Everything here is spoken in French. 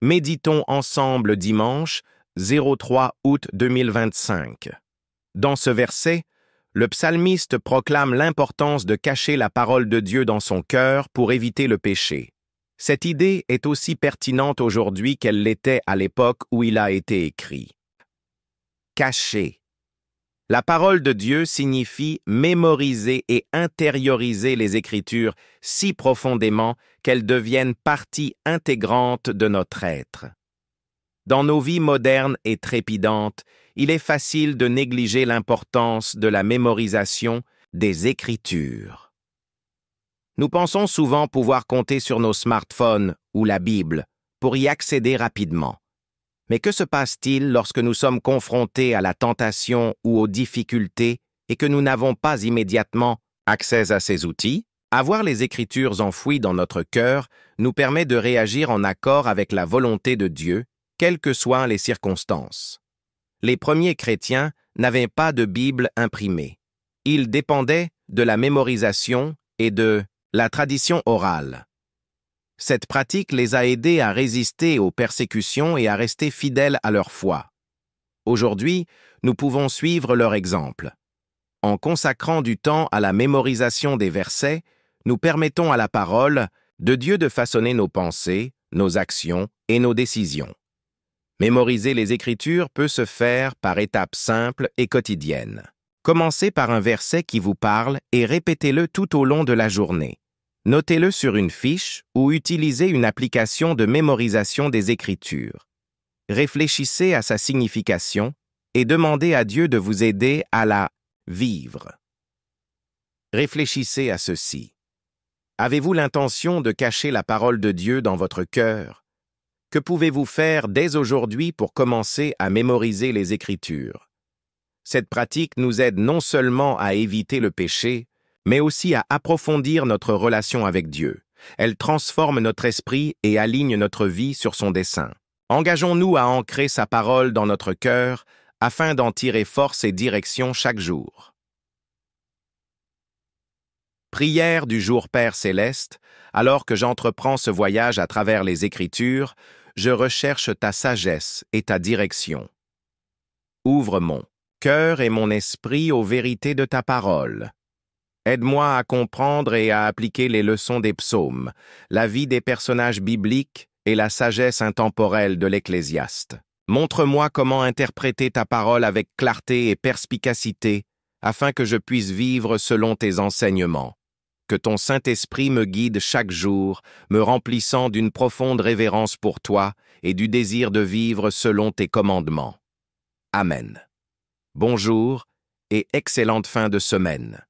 Méditons ensemble dimanche, 03 août 2025. Dans ce verset, le psalmiste proclame l'importance de cacher la parole de Dieu dans son cœur pour éviter le péché. Cette idée est aussi pertinente aujourd'hui qu'elle l'était à l'époque où il a été écrit. Cacher. La parole de Dieu signifie mémoriser et intérioriser les Écritures si profondément qu'elles deviennent partie intégrante de notre être. Dans nos vies modernes et trépidantes, il est facile de négliger l'importance de la mémorisation des Écritures. Nous pensons souvent pouvoir compter sur nos smartphones ou la Bible pour y accéder rapidement. Mais que se passe-t-il lorsque nous sommes confrontés à la tentation ou aux difficultés et que nous n'avons pas immédiatement accès à ces outils? Avoir les Écritures enfouies dans notre cœur nous permet de réagir en accord avec la volonté de Dieu, quelles que soient les circonstances. Les premiers chrétiens n'avaient pas de Bible imprimée. Ils dépendaient de la mémorisation et de la tradition orale. Cette pratique les a aidés à résister aux persécutions et à rester fidèles à leur foi. Aujourd'hui, nous pouvons suivre leur exemple. En consacrant du temps à la mémorisation des versets, nous permettons à la parole de Dieu de façonner nos pensées, nos actions et nos décisions. Mémoriser les Écritures peut se faire par étapes simples et quotidiennes. Commencez par un verset qui vous parle et répétez-le tout au long de la journée. Notez-le sur une fiche ou utilisez une application de mémorisation des Écritures. Réfléchissez à sa signification et demandez à Dieu de vous aider à la vivre. Réfléchissez à ceci. Avez-vous l'intention de cacher la parole de Dieu dans votre cœur? Que pouvez-vous faire dès aujourd'hui pour commencer à mémoriser les Écritures? Cette pratique nous aide non seulement à éviter le péché, mais aussi à approfondir notre relation avec Dieu. Elle transforme notre esprit et aligne notre vie sur son dessein. Engageons-nous à ancrer sa parole dans notre cœur afin d'en tirer force et direction chaque jour. Prière du jour Père céleste, alors que j'entreprends ce voyage à travers les Écritures, je recherche ta sagesse et ta direction. Ouvre mon cœur et mon esprit aux vérités de ta parole. Aide-moi à comprendre et à appliquer les leçons des psaumes, la vie des personnages bibliques et la sagesse intemporelle de l'Ecclésiaste. Montre-moi comment interpréter ta parole avec clarté et perspicacité, afin que je puisse vivre selon tes enseignements. Que ton Saint-Esprit me guide chaque jour, me remplissant d'une profonde révérence pour toi et du désir de vivre selon tes commandements. Amen. Bonjour et excellente fin de semaine.